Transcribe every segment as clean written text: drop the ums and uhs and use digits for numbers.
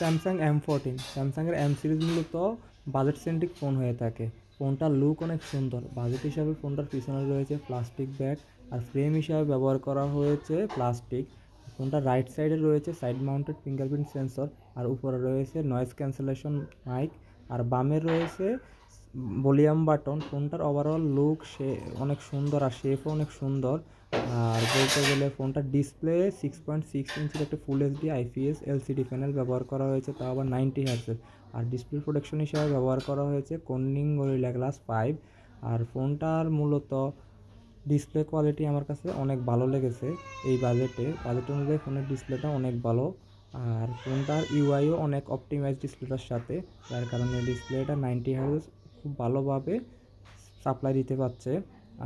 Samsung M14। স্যামসাংয়ের M series মূলত budget centric phone হয়ে থাকে। ফোনটার লুক অনেক সুন্দর। বাজেট হিসাবে ফোনটার পিছনে রয়েছে প্লাস্টিক ব্যাগ, আর ফ্রেম হিসাবে ব্যবহার করা হয়েছে প্লাস্টিক। ফোনটার রাইট সাইডে রয়েছে সাইড মাউন্টেড ফিঙ্গারপ্রিন্ট সেন্সর, আর উপরে রয়েছে নয়েজ ক্যান্সেলেশন মাইক, আর বামে রয়েছে ভলিউম বাটন। ফোনটার ওভারঅল লুক অনেক সুন্দর, আর শেপও অনেক সুন্দর। আর বলতে গেলে ফোনটার ডিসপ্লে 6.6 ইঞ্চির একটা full HD IPS LCD panel ব্যবহার করা হয়েছে, তাও আবার 90 হার্টজের। আর ডিসপ্লে প্রোটেকশন হিসাবে ব্যবহার করা হয়েছে কর্নিং গরিলা গ্লাস 5। আর ফোনটার মূলত ডিসপ্লে কোয়ালিটি আমার কাছে অনেক ভালো লেগেছে। এই বাজেট অনুযায়ী ফোনের ডিসপ্লেটা অনেক ভালো। আর ফোনটার ইউআইও অনেক অপটিমাইজ ডিসপ্লেটার সাথে, যার কারণে ডিসপ্লেটা 90 হার্টজ খুব ভালোভাবে সাপ্লাই দিতে পারছে।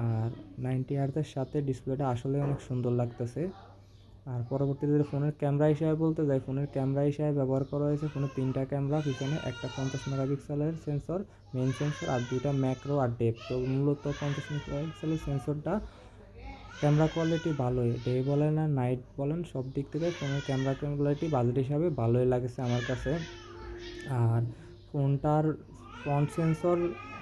আর 90 হার্টজের সাথে ডিসপ্লেটা আসলে অনেক সুন্দর লাগতেছে। আর পরবর্তীতে ফোনের ক্যামেরা হিসাবে বলতে যাই, ফোনের ক্যামেরা হিসাবে ব্যবহার করা হয়েছে ফোনের 3টা ক্যামেরা, পিছনে একটা 50 মেগাপিক্সেলের সেন্সর মেইন সেন্সর, আর 2টা ম্যাক্রো আর ডেপ। তো মূলত 50 মেগাপিক্সেলের সেন্সরটা ক্যামেরা কোয়ালিটি ভালোই, ডে বলেন আর নাইট বলেন সব দিক থেকে ফোনের ক্যামেরা কোয়ালিটি বাজেট হিসাবে ভালোই লাগেছে আমার কাছে। আর ফোনটার ফ্রন্ট সেন্সর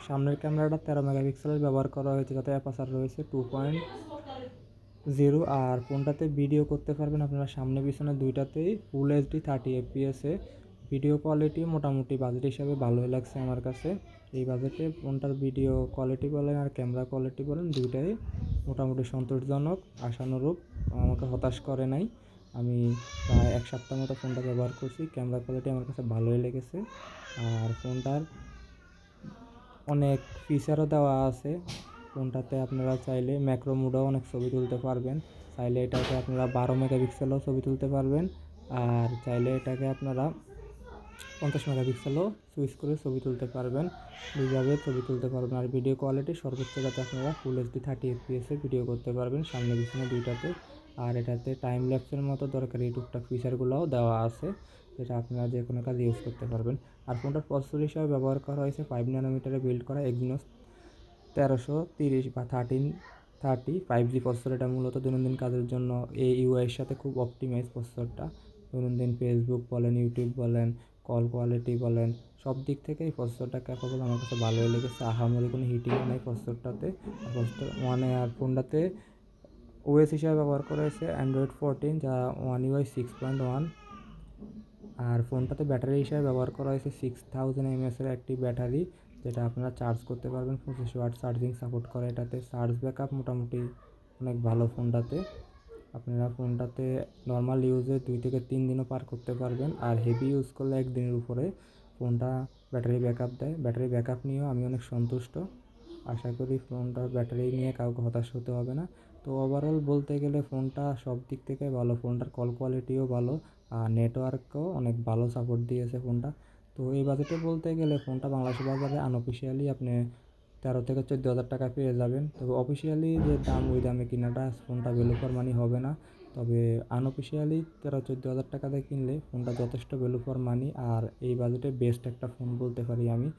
সামনের ক্যামেরাটা 13 মেগাপিক্সেলের ব্যবহার করা হয়েছে, যাতে অ্যাপারচার রয়েছে 2.0। আর ফোনটাতে ভিডিও করতে পারবেন আপনারা সামনে পিছনে দুইটাতেই ফুল এইচডি 30 এফপিএসে। ভিডিও কোয়ালিটি মোটামুটি বাজেট হিসাবে ভালোই লাগছে আমার কাছে। এই বাজেটে ফোনটার ভিডিও কোয়ালিটি বলেন আর ক্যামেরা কোয়ালিটি বলেন দুইটাই মোটামুটি সন্তোষজনক, আশানুরূপ, আমাকে হতাশ করে নাই। আমি প্রায় 1 সপ্তাহ মতো ফোনটা ব্যবহার করছি, ক্যামেরা কোয়ালিটি আমার কাছে ভালোই লেগেছে। আর ফোনটার অনেক ফিচারও দেওয়া আছে। ফোনটাতে আপনারা চাইলে ম্যাক্রো মোডেও অনেক ছবি তুলতে পারবেন, চাইলে এটাকে আপনারা 12 মেগাপিক্সেলও ছবি তুলতে পারবেন, আর চাইলে এটাকে আপনারা 50 মেগাপিক্সেলও সুইচ করে ছবি তুলতে পারবেন, দুইভাবে ছবি তুলতে পারবেন। আর ভিডিও কোয়ালিটি সর্বোচ্চ যাতে আপনারা ফুল এইচডি 30 এফপিএসে ভিডিও করতে পারবেন সামনে পিছনে দুইটাতে। আর এটাতে টাইম ল্যাপসের মতো দরকারি টুকটাক ফিচারগুলোও দেওয়া আছে, যেটা আপনারা যে কোনো কাজে ইউজ করতে পারবেন। আর ফোনটার প্রসেসর হিসাবে ব্যবহার করা হয়েছে 5 ন্যানোমিটারে বিল্ড করা এক্সিনোস 1330 বা 1330 5G প্রসেসর। এটা মূলত দৈনন্দিন কাজের জন্য এই ইউআইয়ের সাথে খুব অপটিমাইজ প্রসেসরটা। দৈনন্দিন ফেসবুক বলেন, ইউটিউব বলেন, কল কোয়ালিটি বলেন, সব দিক থেকে এই প্রসেসরটা ক্যাপাবল আমার কাছে ভালোই লেগেছে। আহামরি কোনো হিটিংও নেই প্রসেসরটাতে। আর ফোনটাতে ওএস হিসাবে ব্যবহার করা হয়েছে অ্যান্ড্রয়েড 14, যা ওয়ান ইউআই 6.1। আর ফোনটাতে ব্যাটারি হিসাবে ব্যবহার করা হয়েছে 6000 mAh একটি ব্যাটারি, যেটা আপনারা চার্জ করতে পারবেন। 25 ওয়াট চার্জিং সাপোর্ট করে এটাতে। চার্জ ব্যাকআপ মোটামুটি অনেক ভালো ফোনটাতে। আপনারা ফোনটাতে নর্মাল ইউজে 2 থেকে 3 দিনও পার করতে পারবেন, আর হেভি ইউজ করলে 1 দিনের উপরে ফোনটা ব্যাটারি ব্যাকআপ দেয়। ব্যাটারি ব্যাকআপ নিয়েও আমি অনেক সন্তুষ্ট। আশা করি ফোনটার ব্যাটারি নিয়ে কাউকে হতাশ হতে হবে না। তো ওভারঅল বলতে গেলে ফোনটা সব দিক থেকে ভালো। ফোনটার কল কোয়ালিটিও ভালো, আর নেটওয়ার্কও অনেক ভালো সাপোর্ট দিয়েছে ফোনটা। তো এই বাজেটে বলতে গেলে ফোনটা বাংলাদেশের বাজারে আনঅফিসিয়ালি আপনি 13 থেকে 14 হাজার টাকা পেয়ে যাবেন। তবে অফিসিয়ালি যে দাম, ওই দামে কিনাটা ফোনটা ভ্যালু ফর মানি হবে না। তবে আনঅফিসিয়ালি 13-14 হাজার টাকা দিয়ে কিনলে ফোনটা যথেষ্ট ভ্যালু ফর মানি, আর এই বাজেটে বেস্ট একটা ফোন বলতে পারি আমি।